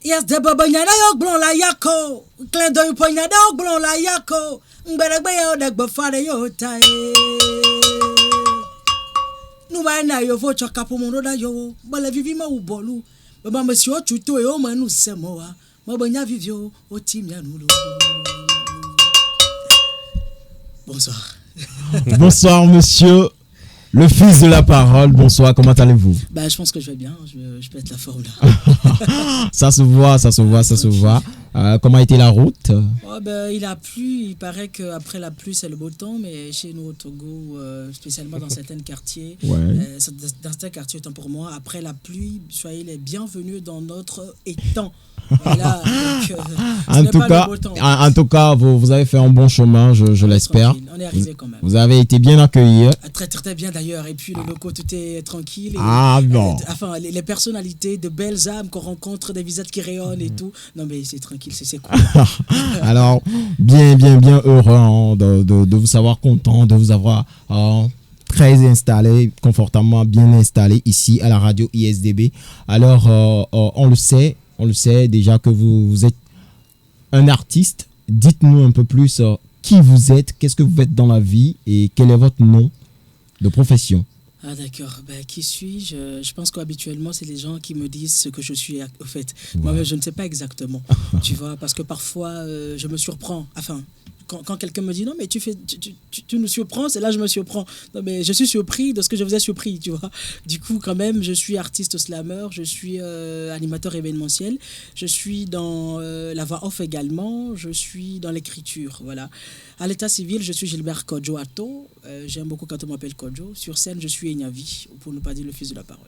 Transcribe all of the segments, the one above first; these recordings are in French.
Yes, de babanyana yok blon la yako. Klendo yu ponyada yok blon la yako. Ngberegbe yo degbo fare yo ta Nou ba na yo vo choka po mo da yo. Bale vivi ma u bolu. Baba monsieur o chuto e o manu semoa. Mabanya vivio o timia nulo. Bonsoir. Bonsoir monsieur. Le fils de la parole, bonsoir, comment allez-vous? Je pense que je vais bien, je peux être la forme là. Ça se voit. Comment a été la route? Il a plu, il paraît qu'après la pluie c'est le beau temps, mais chez nous au Togo, spécialement dans certains quartiers, dans certains quartiers, autant pour moi, après la pluie, soyez les bienvenus dans notre étang. Voilà, en tout cas, vous avez fait un bon chemin, je l'espère. On est arrivé quand même. Vous avez été bien accueillis. Très très bien d'ailleurs. Et puis le locaux, tout est tranquille. Bon. Les personnalités, de belles âmes qu'on rencontre, des visages qui rayonnent et tout. Non mais c'est tranquille, c'est cool. Alors, bien heureux de vous savoir content, de vous avoir très installé, confortablement bien installé ici à la radio ISDB. Alors, on le sait déjà que vous êtes un artiste. Dites-nous un peu plus qui vous êtes, qu'est-ce que vous faites dans la vie et quel est votre nom de profession. Ah d'accord, qui suis-je? Je pense qu'habituellement c'est les gens qui me disent ce que je suis au fait. Ouais. Moi-même je ne sais pas exactement, tu vois, parce que parfois je me surprends, quand quelqu'un me dit non mais tu nous surprends, c'est là que je me surprends. Non mais je suis surpris de ce que je vous ai surpris, tu vois. Du coup quand même je suis artiste slammer, je suis animateur événementiel, je suis dans la voix off également, je suis dans l'écriture, voilà. À l'état civil je suis Gilbert Kodjo Ato, j'aime beaucoup quand on m'appelle Kodjo. Sur scène je suis Enyavi, pour ne pas dire le fils de la parole.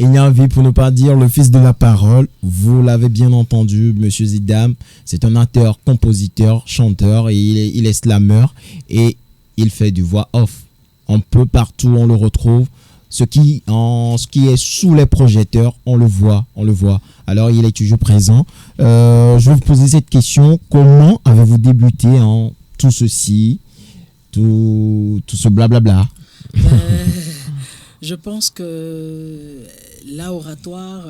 Enyavi, pour ne pas dire le fils de la parole, vous l'avez bien entendu, monsieur Zidane, c'est un acteur, compositeur, chanteur, et il est slammer et il fait du voix off. Un peu partout on le retrouve, ce qui est sous les projecteurs, on le voit. Alors il est toujours présent. Je vais vous poser cette question, comment avez-vous débuté en tout ceci, tout ce blablabla? Je pense que l'oratoire,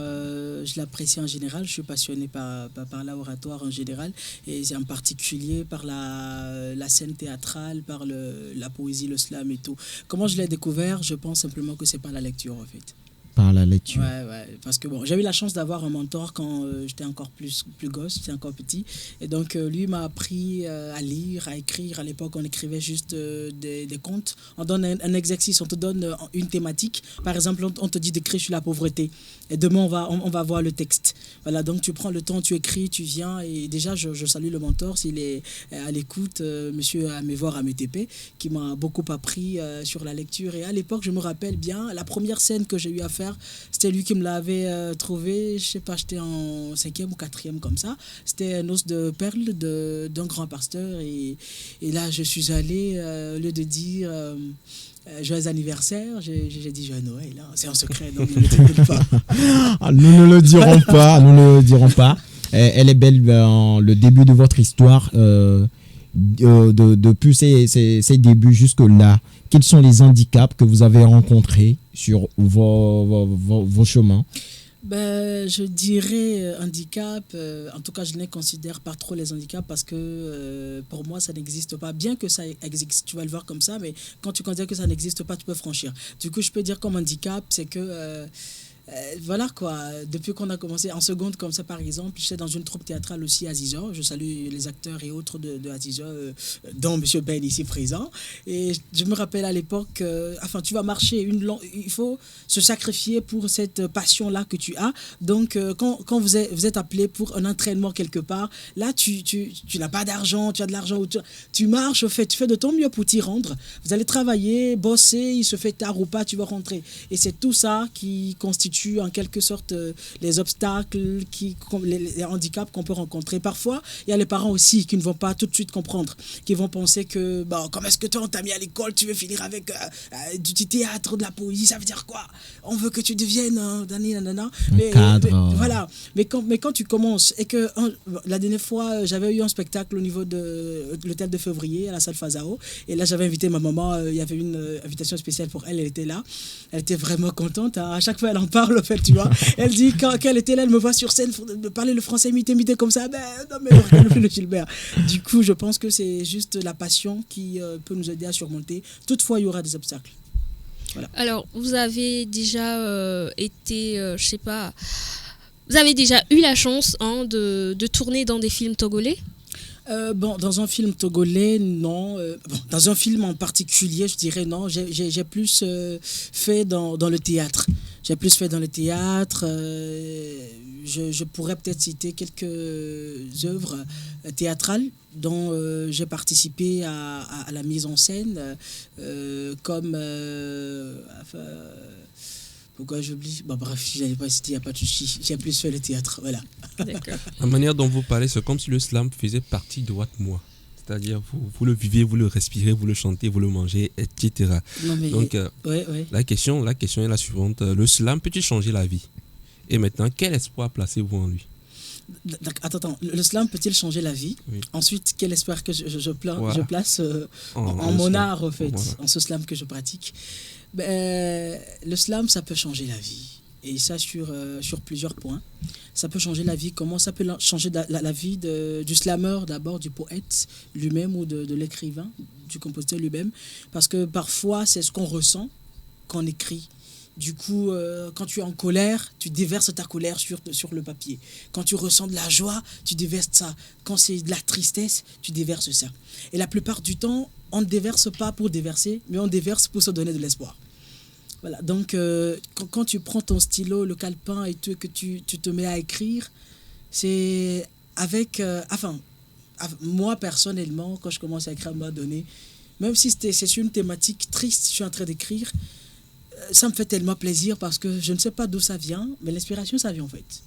je l'apprécie en général. Je suis passionné par l'oratoire en général et en particulier par la scène théâtrale, par la poésie, le slam et tout. Comment je l'ai découvert? Je pense simplement que c'est par la lecture en fait. Par la lecture. Ouais, parce que j'ai eu la chance d'avoir un mentor quand j'étais encore plus gosse, j'étais encore petit. Et donc, lui m'a appris à lire, à écrire. À l'époque, on écrivait juste des contes. On donne un exercice, on te donne une thématique. Par exemple, on te dit d'écrire sur la pauvreté. Et demain, on va voir le texte. Voilà, donc tu prends le temps, tu écris, tu viens. Et déjà, je salue le mentor, s'il est à l'écoute, monsieur Amévor Amétépé, qui m'a beaucoup appris sur la lecture. Et à l'époque, je me rappelle bien, la première scène que j'ai eu à faire, c'était lui qui me l'avait trouvé, je sais pas, j'étais en 5e ou 4e comme ça. C'était un os de perle d'un grand pasteur. Et là, je suis allé, au lieu de dire joyeux anniversaire, j'ai dit joyeux Noël. Hein. C'est en secret, donc ne le dites pas. Nous ne le dirons pas. Elle est belle, le début de votre histoire, depuis ses débuts jusque-là. Quels sont les handicaps que vous avez rencontrés sur vos chemins? Je dirais handicap. En tout cas, je ne considère pas trop les handicaps parce que pour moi, ça n'existe pas. Bien que ça existe, tu vas le voir comme ça, mais quand tu considères que ça n'existe pas, tu peux franchir. Du coup, je peux dire comme handicap, c'est que voilà quoi, depuis qu'on a commencé en seconde comme ça par exemple, j'étais dans une troupe théâtrale aussi à Azizor, je salue les acteurs et autres de Azizor, dont monsieur Ben ici présent, et je me rappelle à l'époque, tu vas marcher il faut se sacrifier pour cette passion là que tu as, donc quand vous êtes appelé pour un entraînement quelque part, là tu n'as pas d'argent, tu as de l'argent, tu marches, tu fais de ton mieux pour t'y rendre, vous allez travailler, bosser, il se fait tard ou pas, tu vas rentrer, et c'est tout ça qui constitue en quelque sorte les obstacles, les handicaps qu'on peut rencontrer. Parfois, il y a les parents aussi qui ne vont pas tout de suite comprendre, qui vont penser que comment est-ce que toi on t'a mis à l'école, tu veux finir avec du théâtre, de la poésie, ça veut dire quoi? On veut que tu deviennes voilà. Mais quand tu commences et que la dernière fois j'avais eu un spectacle au niveau de l'hôtel de Février à la salle Fazao, et là j'avais invité ma maman, il y avait une invitation spéciale pour elle, elle était là, elle était vraiment contente, hein. À chaque fois elle en parle. parle, en fait, tu vois. Elle dit, quand elle était là, elle me voit sur scène, me parler le français imité comme ça. Ben, non, mais le Gilbert. Du coup, je pense que c'est juste la passion qui peut nous aider à surmonter. Toutefois, il y aura des obstacles. Voilà. Alors, vous avez déjà je sais pas, vous avez déjà eu la chance de tourner dans des films togolais? Dans un film togolais, non. Dans un film en particulier, je dirais non. J'ai plus fait dans le théâtre. J'ai plus fait dans le théâtre. Je pourrais peut-être citer quelques œuvres théâtrales dont j'ai participé à la mise en scène, comme... pourquoi j'oublie? Bref, je n'allais pas citer, il n'y a pas de souci. J'ai plus fait le théâtre, voilà. D'accord. La manière dont vous parlez, c'est comme si le slam faisait partie de votre moi. C'est-à-dire, vous le vivez, vous le respirez, vous le chantez, vous le mangez, etc. Non, mais Donc, ouais. la question est la suivante. Le slam peut-il changer la vie? Et maintenant, quel espoir placez-vous en lui? Attends, le slam peut-il changer la vie? Oui. Ensuite, quel espoir que je Voilà. place en mon art, en fait, en ce slam que je pratique? Le slam, ça peut changer la vie. Et ça sur plusieurs points. Ça peut changer la vie. Comment ça peut changer la vie du slammer, d'abord, du poète lui-même ou de l'écrivain, du compositeur lui-même? Parce que parfois, c'est ce qu'on ressent quand on écrit. Du coup, quand tu es en colère, tu déverses ta colère sur le papier. Quand tu ressens de la joie, tu déverses ça. Quand c'est de la tristesse, tu déverses ça. Et la plupart du temps, on ne déverse pas pour déverser, mais on déverse pour se donner de l'espoir. Voilà. Donc, quand tu prends ton stylo, le calepin et tout, que tu te mets à écrire, c'est avec... moi, personnellement, quand je commence à écrire à un moment donné, même si c'est sur une thématique triste, je suis en train d'écrire, ça me fait tellement plaisir parce que je ne sais pas d'où ça vient, mais l'inspiration, ça vient en fait.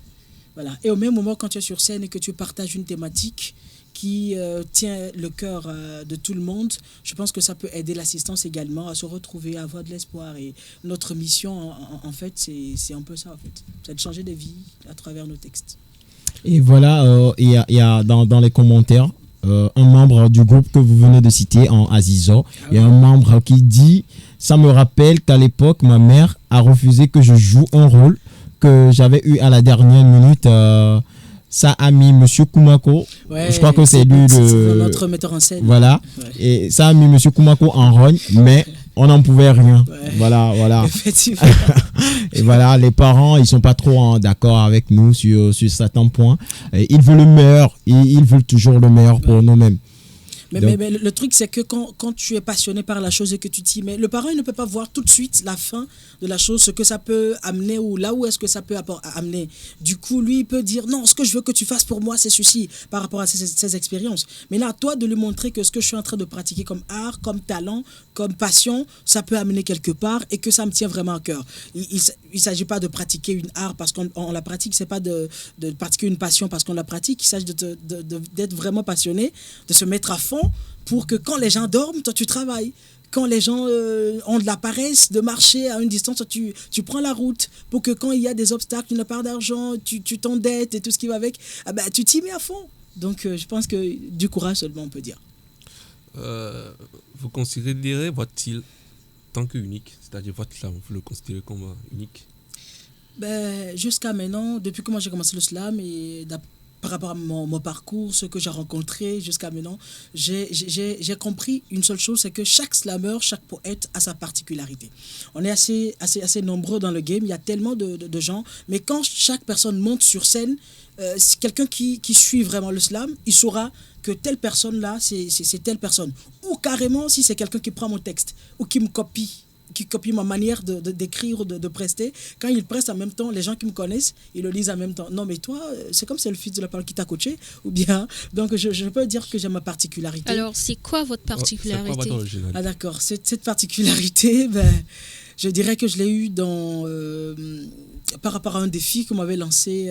Voilà. Et au même moment, quand tu es sur scène et que tu partages une thématique qui tient le cœur de tout le monde, je pense que ça peut aider l'assistance également à se retrouver, à avoir de l'espoir. Et notre mission, en fait, c'est un peu ça, en fait. C'est de changer des vies à travers nos textes. Et voilà, il y a dans les commentaires un membre du groupe que vous venez de citer, en Azizo. Il y a un membre qui dit: ça me rappelle qu'à l'époque, ma mère a refusé que je joue un rôle que j'avais eu à la dernière minute. Ça a mis Monsieur Koumako, Ouais, je crois que c'est lui notre metteur en scène. Voilà, Ouais. et ça a mis Monsieur Koumako en rogne, mais on n'en pouvait rien. Ouais. Voilà. Effectivement. Et voilà, les parents, ils sont pas trop d'accord avec nous sur certains points. Et ils veulent le meilleur, ils veulent toujours le meilleur pour nous-mêmes. Mais le truc, c'est que quand tu es passionné par la chose et que tu t'y mets, le parent, il ne peut pas voir tout de suite la fin de la chose, ce que ça peut amener ou là où est-ce que ça peut amener. Du coup, lui, il peut dire non, ce que je veux que tu fasses pour moi, c'est ceci, par rapport à ces expériences. Mais là, à toi de lui montrer que ce que je suis en train de pratiquer comme art, comme talent, comme passion, ça peut amener quelque part et que ça me tient vraiment à cœur. Il ne s'agit pas de pratiquer une art parce qu'on la pratique, c'est pas de pratiquer une passion parce qu'on la pratique. Il s'agit d'être vraiment passionné, de se mettre à fond pour que quand les gens dorment, toi tu travailles. Quand les gens ont de la paresse de marcher à une distance, tu prends la route pour que quand il y a des obstacles, tu n'as pas d'argent, tu t'endettes et tout ce qui va avec, tu t'y mets à fond. Donc je pense que du courage seulement on peut dire. Vous considérez votre style tant qu'unique, c'est-à-dire votre slam, vous le considérez comme unique? Jusqu'à maintenant, depuis que moi j'ai commencé le slam et par rapport à mon parcours, ce que j'ai rencontré jusqu'à maintenant, j'ai compris une seule chose, c'est que chaque slammer, chaque poète a sa particularité. On est assez nombreux dans le game, il y a tellement de gens, mais quand chaque personne monte sur scène, si quelqu'un qui suit vraiment le slam, il saura que telle personne-là, c'est telle personne. Ou carrément, si c'est quelqu'un qui prend mon texte ou qui me copie, ma manière d'écrire ou de prester, quand il preste en même temps, les gens qui me connaissent, ils le lisent en même temps. Non, mais toi, c'est comme c'est le fils de la parole qui t'a coaché, ou bien... Donc, je peux dire que j'ai ma particularité. Alors, c'est quoi votre particularité? C'est quoi votre originalité? Ah d'accord, cette particularité, je dirais que je l'ai eue par rapport à un défi que m'avait lancé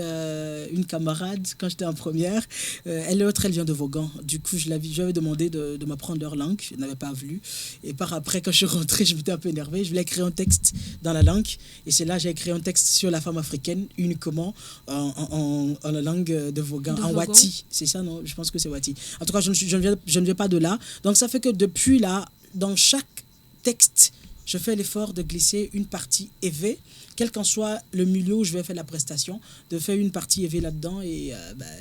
une camarade quand j'étais en première. Elle vient de Vaughan. Du coup, je lui avais demandé de m'apprendre leur langue. Je n'avais pas voulu. Et par après, quand je suis rentré, je m'étais un peu énervé. Je voulais écrire un texte dans la langue. Et c'est là que j'ai écrit un texte sur la femme africaine, uniquement en la langue de Vaughan, en Wati. C'est ça, non? Je pense que c'est Wati. En tout cas, je ne viens pas de là. Donc, ça fait que depuis là, dans chaque texte, je fais l'effort de glisser une partie EV, quel qu'en soit le milieu où je vais faire la prestation, de faire une partie EV là-dedans et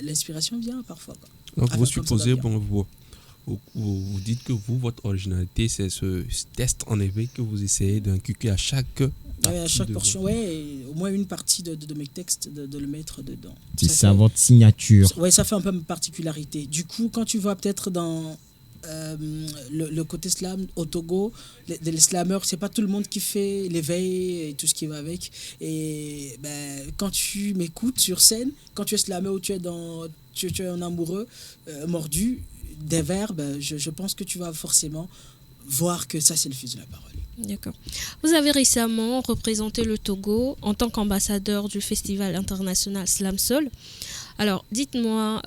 l'inspiration vient parfois, quoi. Donc, Enfin, vous comme ça supposez, doit venir. vous dites que votre originalité, c'est ce test en éveil que vous essayez d'inculquer à chaque Ouais, à chaque portion, votre... ouais, et au moins une partie de mes textes, de le mettre dedans. C'est Ça ça fait- votre signature. Ouais, ça fait un peu ma particularité. Du coup, quand tu vois peut-être dans le côté slam au Togo, les slammers, c'est pas tout le monde qui fait l'éveil et tout ce qui va avec. Et quand tu m'écoutes sur scène, quand tu es slammer ou tu es un amoureux mordu des verbes, je pense que tu vas forcément voir que ça, c'est le fils de la parole. D'accord. Vous avez récemment représenté le Togo en tant qu'ambassadeur du Festival international Slam Soul. Alors, dites-moi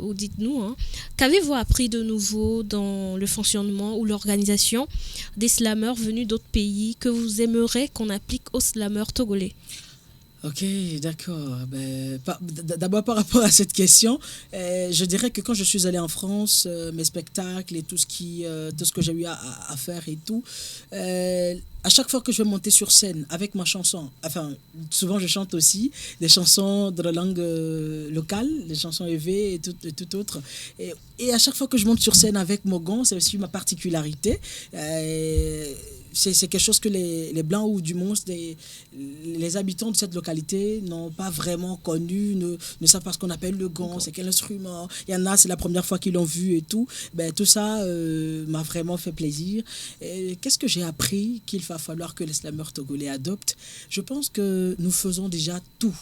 ou dites-nous, qu'avez-vous appris de nouveau dans le fonctionnement ou l'organisation des slammers venus d'autres pays que vous aimeriez qu'on applique aux slammers togolais? Ok, d'accord. D'abord, par rapport à cette question, je dirais que quand je suis allé en France, mes spectacles et tout ce que j'ai eu à faire et tout, à chaque fois que je vais monter sur scène avec ma chanson, enfin, souvent je chante aussi des chansons de la langue locale, des chansons EV et tout autre. Et à chaque fois que je monte sur scène avec Mogon, c'est aussi ma particularité. C'est quelque chose que les Blancs ou du moins les habitants de cette localité n'ont pas vraiment connu, ne savent pas ce qu'on appelle le gong, c'est quel instrument. Il y en a, c'est la première fois qu'ils l'ont vu et tout. Tout ça m'a vraiment fait plaisir. Et qu'est-ce que j'ai appris qu'il va falloir que les slammers togolais adoptent? Je pense que nous faisons déjà tout.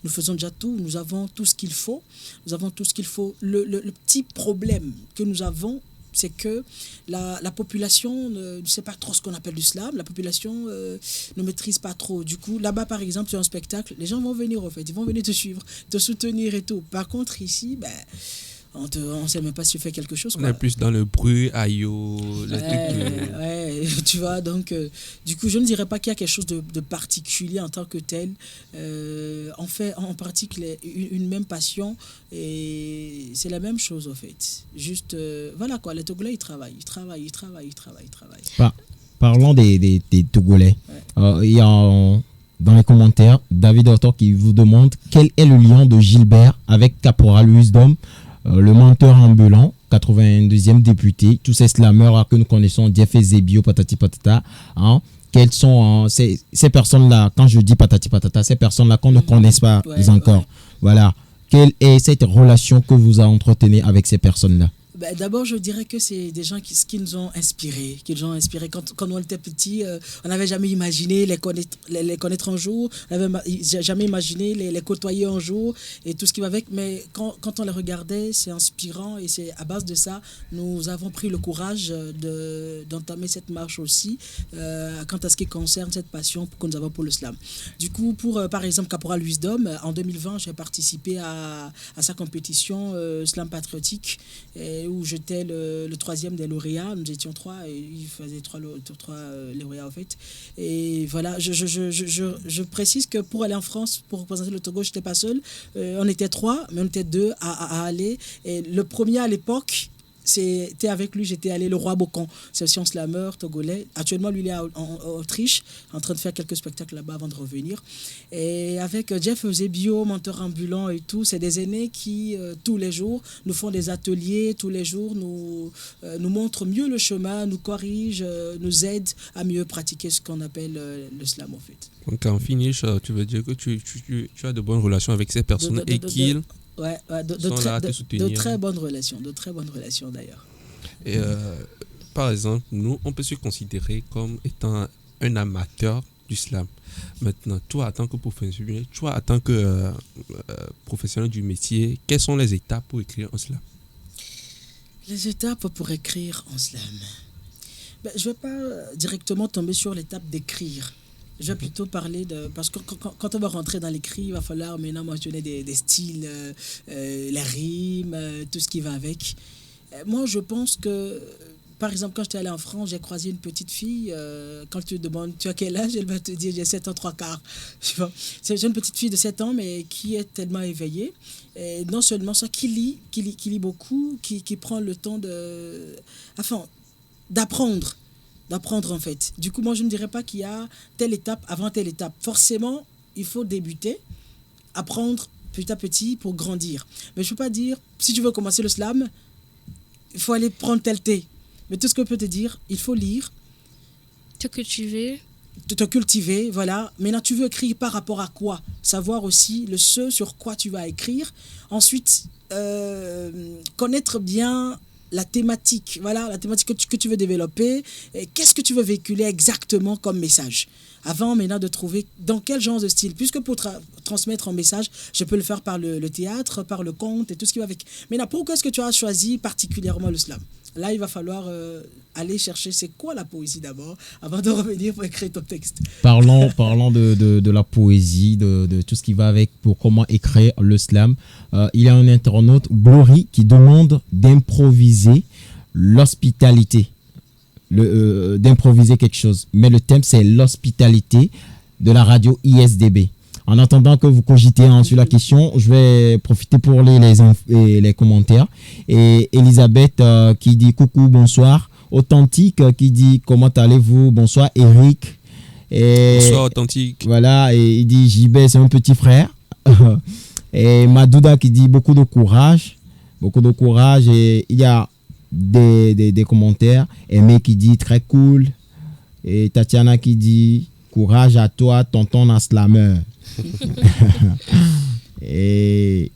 Nous faisons déjà tout, nous avons tout ce qu'il faut. Nous avons tout ce qu'il faut. Le petit problème que nous avons, c'est que la population ne sait pas trop ce qu'on appelle du slam. La population ne maîtrise pas trop. Du coup, là-bas, par exemple, sur un spectacle, les gens vont venir, au fait. Ils vont venir te suivre, te soutenir et tout. Par contre, ici, on ne sait même pas si tu fais quelque chose, On quoi. est plus dans le bruit, aïe-oh, les trucs de... Ouais, tu vois, donc, du coup, je ne dirais pas qu'il y a quelque chose de particulier en tant que tel. On pratique une même passion et c'est la même chose, en fait. Juste, voilà quoi, les Togolais, ils travaillent. Parlons des Togolais. Ouais. Il y a dans les commentaires David Otto qui vous demande quel est le lien de Gilbert avec Caporal Wisdom, le menteur ambulant, 82e député, tous ces slammers que nous connaissons, Jeff Zebio, patati patata. Quelles sont ces personnes-là, quand je dis patati patata, ces personnes-là qu'on ne connaisse pas encore. Ouais. Voilà. Quelle est cette relation que vous entretenez avec ces personnes-là? D'abord, je dirais que c'est des gens qui nous ont inspirés. Quand on était petits, on n'avait jamais imaginé les connaître un jour, on n'avait jamais imaginé les côtoyer un jour et tout ce qui va avec. Mais quand on les regardait, c'est inspirant et c'est à base de ça, nous avons pris le courage d'entamer cette marche aussi quant à ce qui concerne cette passion que nous avons pour le slam. Du coup, par exemple, Caporal Wisdom, en 2020, j'ai participé à sa compétition slam patriotique. Où j'étais le troisième des lauréats. Nous étions trois et il faisait trois lauréats en fait. Et voilà, je précise que pour aller en France, pour représenter le Togo, je n'étais pas seul. On était trois, mais on était deux à aller. Et le premier à l'époque, c'était avec lui, j'étais allé, le Roi Bocon. C'est aussi un slammer togolais. Actuellement, lui, il est en Autriche, en train de faire quelques spectacles là-bas avant de revenir. Et avec Jeff Zebio, menteur ambulant et tout, c'est des aînés qui, tous les jours, nous font des ateliers, tous les jours, nous montrent mieux le chemin, nous corrigent, nous aident à mieux pratiquer ce qu'on appelle le slam, en fait. Donc, en finish, tu veux dire que tu as de bonnes relations avec ces personnes et qu'ils... Ouais, de très bonnes relations d'ailleurs. Et par exemple, nous, on peut se considérer comme étant un amateur du slam. Maintenant, toi, en tant que professionnel du métier, quelles sont les étapes pour écrire un slam? Les étapes pour écrire en slam. Je ne vais pas directement tomber sur l'étape d'écrire. Je vais plutôt parler parce que quand on va rentrer dans l'écrit, il va falloir maintenant mentionner des styles, les rimes, tout ce qui va avec. Moi, je pense que, par exemple, quand j'étais allé en France, j'ai croisé une petite fille. Quand tu demandes, tu as quel âge? Elle va te dire, j'ai 7 ans, 3 quarts. C'est une petite fille de 7 ans, mais qui est tellement éveillée. Et non seulement ça, qui lit beaucoup, qui prend le temps d'apprendre. d'apprendre en fait. Du coup, moi, je ne dirais pas qu'il y a telle étape avant telle étape. Forcément, il faut débuter, apprendre petit à petit pour grandir. Mais je ne peux pas dire, si tu veux commencer le slam, il faut aller prendre tel thé. Mais tout ce que je peux te dire, il faut lire, Te cultiver. te cultiver, voilà. Maintenant, tu veux écrire par rapport à quoi? Savoir aussi le ce sur quoi tu vas écrire. Ensuite, connaître bien la thématique, voilà, la thématique que tu veux développer. Et qu'est-ce que tu veux véhiculer exactement comme message? Avant, maintenant, de trouver dans quel genre de style. Puisque pour transmettre un message, je peux le faire par le théâtre, par le conte et tout ce qui va avec. Maintenant, pourquoi est-ce que tu as choisi particulièrement le slam? Là, il va falloir aller chercher c'est quoi la poésie d'abord, avant de revenir pour écrire ton texte. Parlons de la poésie, de tout ce qui va avec pour comment écrire le slam. Il y a un internaute, Glory, qui demande d'improviser l'hospitalité, d'improviser quelque chose. Mais le thème, c'est l'hospitalité de la radio ISDB. En attendant que vous cogitez sur la question, je vais profiter pour les commentaires. Et Elisabeth qui dit coucou, bonsoir. Authentique qui dit comment allez-vous? Bonsoir Eric. Et Bonsoir Authentique. voilà, et il dit JB, c'est un petit frère. Et Madouda qui dit beaucoup de courage. Beaucoup de courage. Et il y a des commentaires. Aimé qui dit très cool. Et Tatiana qui dit courage à toi, tonton Naslameur. Et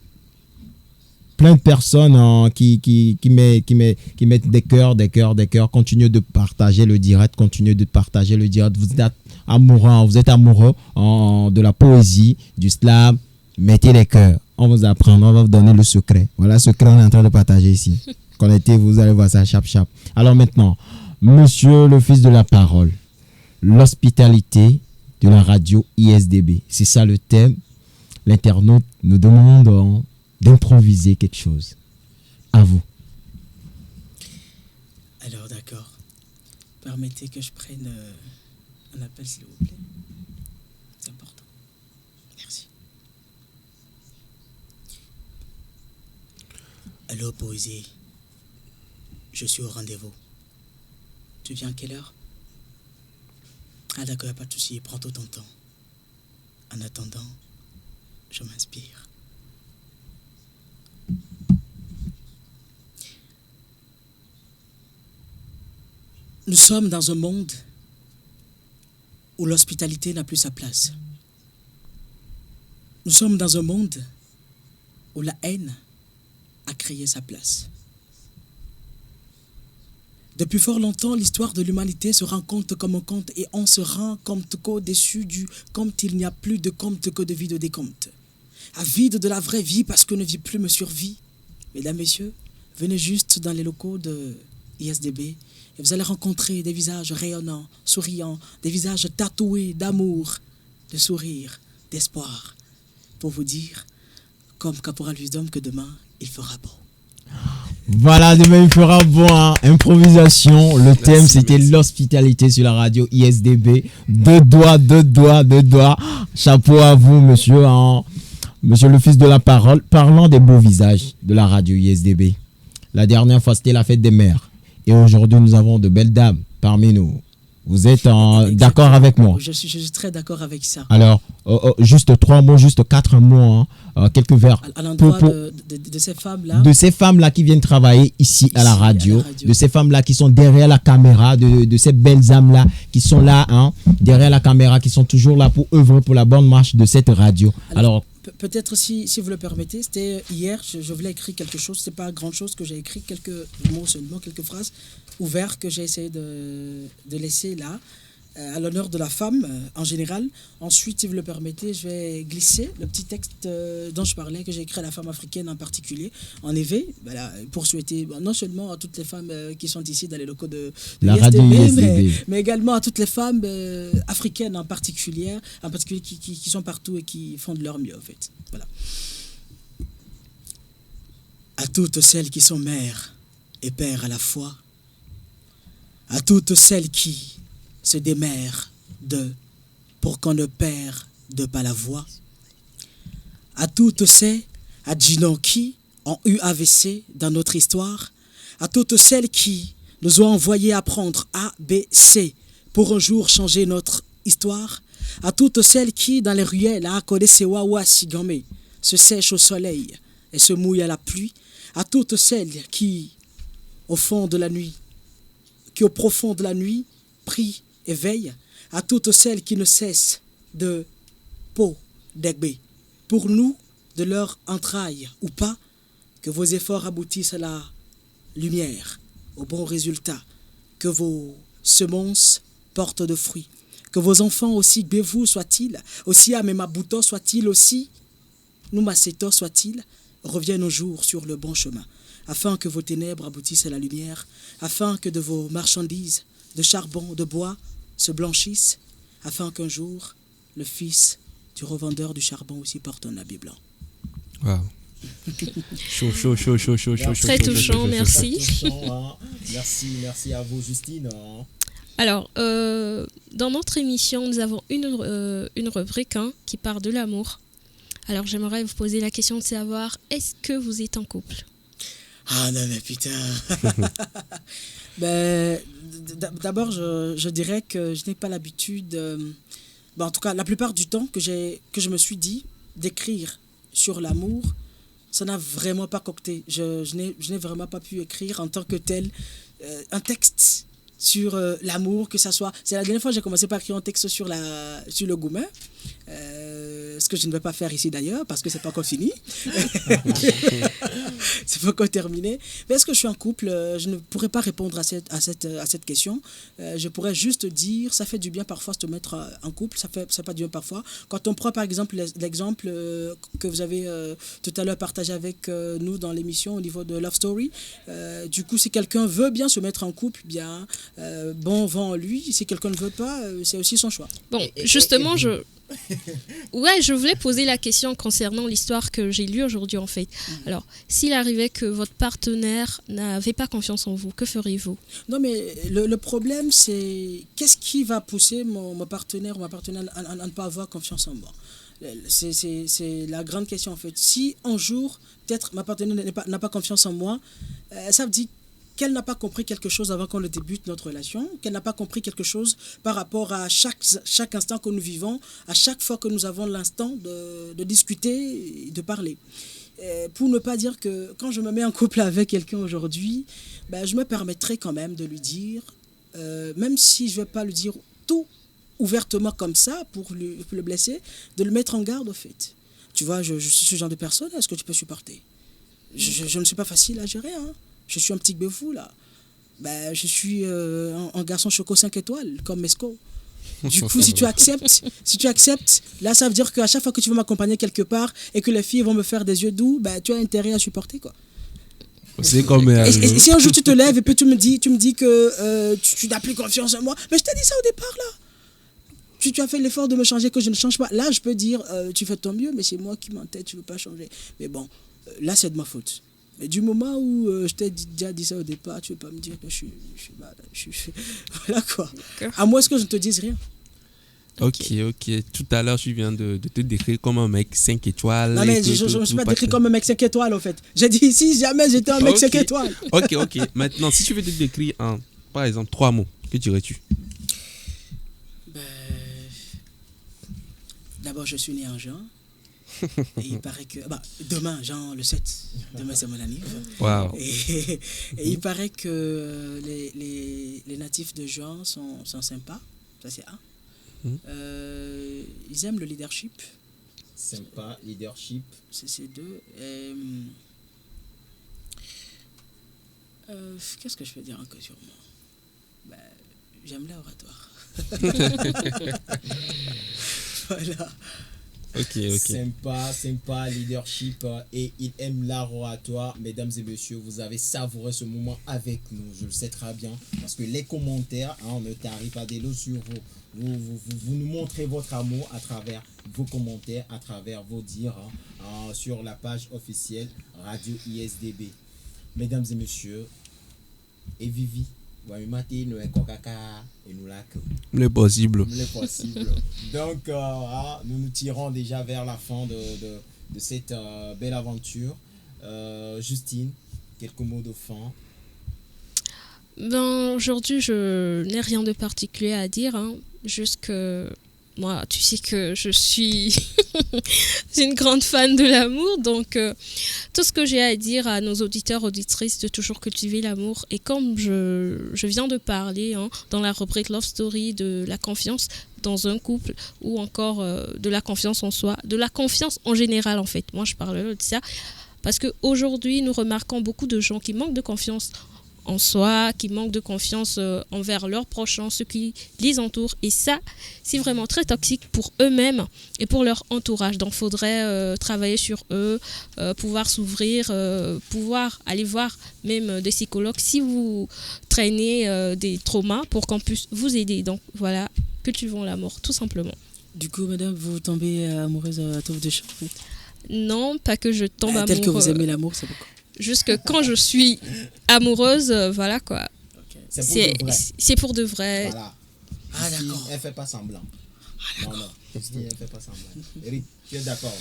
plein de personnes qui mettent des cœurs. Continuez de partager le direct. Vous êtes amoureux de la poésie, du slam. Mettez les cœurs. On vous apprend, on va vous donner le secret. Voilà le secret qu'on est en train de partager ici. Connectez-vous, vous allez voir ça, chap. Alors maintenant, monsieur le fils de la parole, l'hospitalité de la radio ISDB. C'est ça le thème. L'internaute nous demande d'improviser quelque chose. À vous. Alors, d'accord. Permettez que je prenne un appel, s'il vous plaît. C'est important. Merci. Allô, poésie. Je suis au rendez-vous. Tu viens à quelle heure? Ah d'accord, y a pas de souci, prends tout ton temps. En attendant, je m'inspire. Nous sommes dans un monde où l'hospitalité n'a plus sa place. Nous sommes dans un monde où la haine a créé sa place. Depuis fort longtemps, l'histoire de l'humanité se raconte comme un conte et on se rend compte qu'au-dessus du compte, il n'y a plus de compte que de vie de décompte. Avide de la vraie vie parce que ne vit plus me survit. Mesdames, messieurs, venez juste dans les locaux de ISDB et vous allez rencontrer des visages rayonnants, souriants, des visages tatoués d'amour, de sourire, d'espoir. Pour vous dire, comme Caporal Wisdom, que demain, il fera beau. Voilà, demain il fera bon, hein. Improvisation. Le thème, c'était merci. l'hospitalité sur la radio ISDB. Deux doigts. Chapeau à vous, monsieur, hein. Monsieur le fils de la parole. Parlons des beaux visages de la radio ISDB. La dernière fois, c'était la fête des mères. Et aujourd'hui, nous avons de belles dames parmi nous. Vous êtes d'accord avec moi? Je suis très d'accord avec ça. Alors, juste 3 mots, juste 4 mots, hein, quelques vers. À l'endroit de ces femmes-là. De ces femmes-là qui viennent travailler ici à la radio, de ces femmes-là qui sont derrière la caméra, de ces belles âmes-là qui sont là, hein, derrière la caméra, qui sont toujours là pour œuvrer pour la bonne marche de cette radio. Alors peut-être si vous le permettez, c'était hier, je voulais écrire quelque chose, c'est pas grand chose que j'ai écrit, quelques mots seulement, quelques phrases ouvertes que j'ai essayé de laisser là, à l'honneur de la femme en général. Ensuite, si vous le permettez, je vais glisser le petit texte dont je parlais, que j'ai écrit à la femme africaine en particulier, en éveil, voilà, pour souhaiter non seulement à toutes les femmes qui sont ici dans les locaux de la ISDB, radio ISDB. mais également à toutes les femmes africaines en particulier qui sont partout et qui font de leur mieux, en fait. Voilà. À toutes celles qui sont mères et pères à la fois, à toutes celles qui se démèrent pour qu'on ne perde pas la voix, à toutes ces adjudants qui ont eu AVC dans notre histoire, à toutes celles qui nous ont envoyés apprendre A, B, C pour un jour changer notre histoire. À toutes celles qui, dans les ruelles, à Kodesewawa Sigame, se sèchent au soleil et se mouillent à la pluie. À toutes celles qui, au fond de la nuit, qui au profond de la nuit, prient et veillent. À toutes celles qui ne cessent de peau d'Egbe. Pour nous, de leur entraille ou pas, que vos efforts aboutissent à la lumière, au bon résultat, que vos semences portent de fruits, que vos enfants aussi Bévou soient-ils, aussi Amemabuto soient-ils aussi, Numaseto soient-ils, reviennent au jour sur le bon chemin, afin que vos ténèbres aboutissent à la lumière, afin que de vos marchandises, de charbon, de bois, se blanchissent, afin qu'un jour, le fils du revendeur du charbon aussi porte un habit blanc. Waouh. Chaud, chaud, chaud, chaud, chaud, chaud, chaud. Très chaud, touchant, chaud, chaud, merci. Merci à vous, Justine. Alors, dans notre émission, nous avons une rubrique qui parle de l'amour. Alors, j'aimerais vous poser la question de savoir, est-ce que vous êtes en couple? Ah non mais putain. D'abord, je dirais que je n'ai pas l'habitude, en tout cas la plupart du temps que je me suis dit d'écrire sur l'amour, ça n'a vraiment pas cocté. Je n'ai vraiment pas pu écrire en tant que tel un texte sur l'amour, que ça soit... C'est la dernière fois que j'ai commencé par écrire un texte sur le goumen, ce que je ne vais pas faire ici d'ailleurs, parce que c'est pas encore fini. C'est pas encore terminé. Mais est-ce que je suis en couple? Je ne pourrais pas répondre à cette question. Je pourrais juste dire, ça fait du bien parfois de se mettre en couple, ça fait pas du bien parfois. Quand on prend par exemple l'exemple que vous avez tout à l'heure partagé avec nous dans l'émission au niveau de Love Story, du coup, si quelqu'un veut bien se mettre en couple, bien... bon vent en lui, si quelqu'un ne veut pas, c'est aussi son choix. Bon, justement, je voulais poser la question concernant l'histoire que j'ai lue aujourd'hui en fait. Alors, s'il arrivait que votre partenaire n'avait pas confiance en vous, que feriez-vous? Non, mais le problème, c'est qu'est-ce qui va pousser mon partenaire ou ma partenaire à ne pas avoir confiance en moi? C'est la grande question en fait. Si un jour, peut-être ma partenaire n'a pas confiance en moi, ça veut dire qu'elle n'a pas compris quelque chose avant qu'on le débute notre relation, qu'elle n'a pas compris quelque chose par rapport à chaque instant que nous vivons, à chaque fois que nous avons l'instant de discuter et de parler. Pour ne pas dire que quand je me mets en couple avec quelqu'un aujourd'hui, je me permettrai quand même de lui dire, même si je ne vais pas lui dire tout ouvertement comme ça pour le blesser, de le mettre en garde au fait. Tu vois, je suis ce genre de personne, est-ce que tu peux supporter? Je ne suis pas facile à gérer, hein. Je suis un petit béfou, là. Je suis un garçon choco 5 étoiles, comme Mesco. Du coup, si tu acceptes, là, ça veut dire qu'à chaque fois que tu veux m'accompagner quelque part et que les filles vont me faire des yeux doux, tu as intérêt à supporter, quoi. C'est comme... Et si un jour tu te lèves et puis tu me dis que tu n'as plus confiance en moi, mais je t'ai dit ça au départ, là. Tu as fait l'effort de me changer, que je ne change pas. Là, je peux dire, tu fais ton mieux, mais c'est moi qui m'entête, tu ne veux pas changer. Mais bon, là, c'est de ma faute. Mais du moment où je t'ai déjà dit ça au départ, tu ne veux pas me dire que je suis mal. Voilà quoi. À moins que je ne te dise rien. Ok. Tout à l'heure, tu viens de te décrire comme un mec 5 étoiles. Non, mais je ne me suis pas décrit comme un mec 5 étoiles, en fait. J'ai dit, si jamais j'étais un mec 5 étoiles. Ok. Maintenant, si tu veux te décrire en, par exemple, 3 mots, que dirais-tu? D'abord, je suis né en juin. Et il paraît que... demain, Jean le 7, demain c'est mon anniversaire. Wow. Et il paraît que les natifs de Juan sont sympas, ça c'est un. Ils aiment le leadership. Sympa, leadership. C'est deux. Qu'est-ce que je peux dire encore sur moi? J'aime l'oratoire. Voilà. Ok. Sympa, leadership et il aime l'art oratoire. Mesdames et messieurs, vous avez savouré ce moment avec nous, je le sais très bien, parce que les commentaires, on ne tarit pas des lots sur vous nous montrez votre amour à travers vos commentaires, à travers vos dires sur la page officielle Radio ISDB. Mesdames et messieurs, et Vivi, le possible. Donc, nous nous tirons déjà vers la fin de cette belle aventure. Justine, quelques mots de fin. Ben, aujourd'hui, je n'ai rien de particulier à dire, hein. Juste que moi, tu sais que je suis une grande fan de l'amour. Donc, tout ce que j'ai à dire à nos auditeurs, auditrices, de toujours cultiver l'amour. Et comme je viens de parler, hein, dans la rubrique Love Story, de la confiance dans un couple, ou encore de la confiance en soi, de la confiance en général, en fait. Moi, je parle de ça parce qu'aujourd'hui, nous remarquons beaucoup de gens qui manquent de confiance en soi, qui manquent de confiance envers leurs prochains, ceux qui les entourent. Et ça, c'est vraiment très toxique pour eux-mêmes et pour leur entourage. Donc, il faudrait travailler sur eux, pouvoir s'ouvrir, pouvoir aller voir même des psychologues si vous traînez des traumas pour qu'on puisse vous aider. Donc, voilà, cultivons l'amour, tout simplement. Du coup, madame, vous tombez amoureuse à tour de champ, en fait. Non, pas que je tombe amoureuse. Tel que vous aimez l'amour, c'est pourquoi. Jusque quand je suis amoureuse, voilà quoi. Okay. C'est pour de vrai. Voilà. Ah, d'accord. Elle fait pas semblant. Ah, d'accord. Non. Elle fait pas semblant. Eric, tu es d'accord?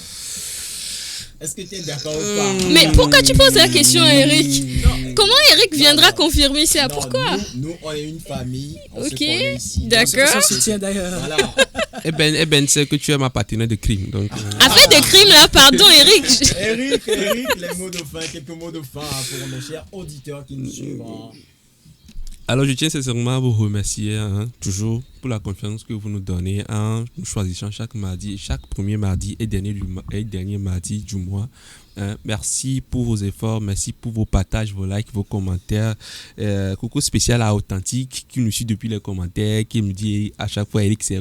Est-ce que tu es d'accord ou pas? Mais pourquoi tu poses la question, Eric? Comment Eric viendra confirmer ça? Non, pourquoi? Nous, on est une famille. On se Ok, connaît ici. d'accord. On se soutient d'ailleurs. Voilà. C'est que tu es ma partenaire de crime. Donc, Afin de crime là, pardon Eric. Eric, les mots de fin, quelques mots de fin pour nos chers auditeurs qui nous suivent. Alors, je tiens sincèrement à vous remercier, hein, toujours pour la confiance que vous nous donnez en nous choisissant chaque premier mardi et dernier mardi du mois. Merci pour vos efforts, merci pour vos partages, vos likes, vos commentaires. Coucou spécial à Authentique qui nous suit depuis les commentaires, qui me dit à chaque fois Eric c'est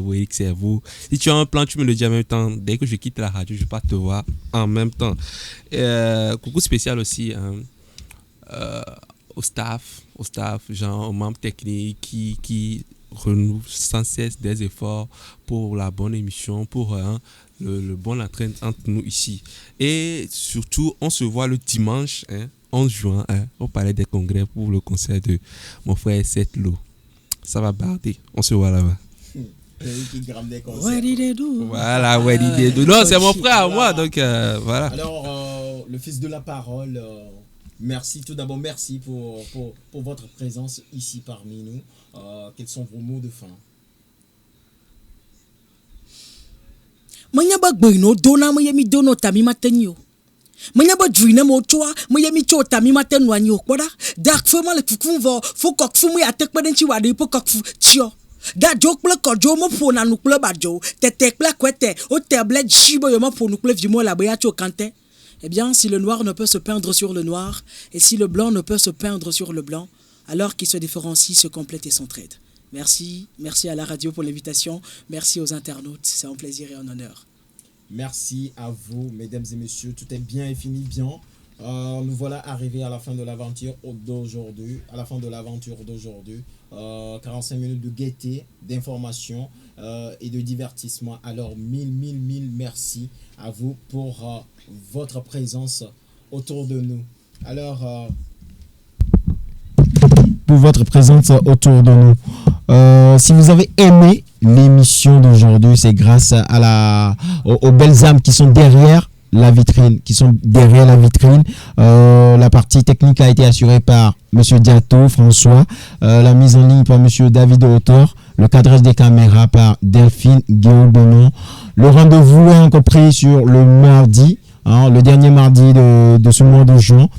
vous. Si tu as un plan, tu me le dis en même temps. Dès que je quitte la radio, je vais pas te voir en même temps. Coucou spécial aussi au staff, genre aux membres techniques qui renouvelent sans cesse des efforts pour la bonne émission, pour le bon entraînement entre nous ici. Et surtout, on se voit le dimanche 11 juin au Palais des Congrès pour le concert de mon frère Seth Lo. Ça va barder, on se voit là-bas. Voilà, non, c'est mon frère à moi, donc voilà. Alors, le fils de la parole... Merci, tout d'abord, merci pour votre présence ici parmi nous. Quels sont vos mots de fin? Manya ba gboino dona mo yemi dono tami matenyo. Manya ba dwina mo choa mo yemi cho tami matenyo anyo koda. Dak fo ma le fukun vo fo kok fu mo ya tek peden chi wa de po kok fu chio. Da jok ple ko jo mo po na nu ple ba jo. Te tek ple kwete o te ble jibo yo mo po nu ple vimo la ba ya cho kante. Eh bien, si le noir ne peut se peindre sur le noir, et si le blanc ne peut se peindre sur le blanc, alors qu'ils se différencient, se complètent et s'entraident. Merci à la radio pour l'invitation, merci aux internautes, c'est un plaisir et un honneur. Merci à vous, mesdames et messieurs, tout est bien et fini bien. Nous voilà arrivés à la fin de l'aventure d'aujourd'hui. 45 minutes de gaieté, d'information et de divertissement. Alors, mille merci à vous pour votre présence autour de nous. Alors, pour votre présence autour de nous. Si vous avez aimé l'émission d'aujourd'hui, c'est grâce aux belles âmes qui sont derrière la vitrine, la partie technique a été assurée par Monsieur Diato, François, la mise en ligne par Monsieur David Autor, le cadrage des caméras par Delphine Guéobenon. Le rendez-vous est encore pris sur le mardi, le dernier mardi de ce mois de juin.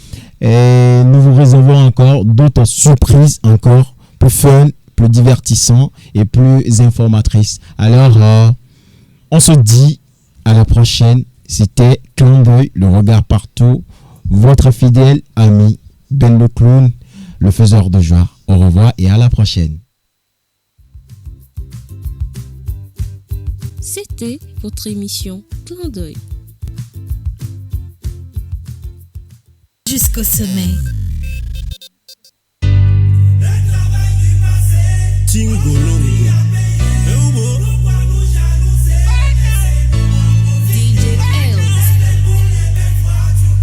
Et nous vous réservons encore d'autres surprises encore plus fun, plus divertissants et plus informatrices. Alors, on se dit à la prochaine. C'était Clin d'œil, le regard partout. Votre fidèle ami Ben le Clown, le faiseur de joie. Au revoir et à la prochaine. C'était votre émission Clin d'œil. Jusqu'au sommet. What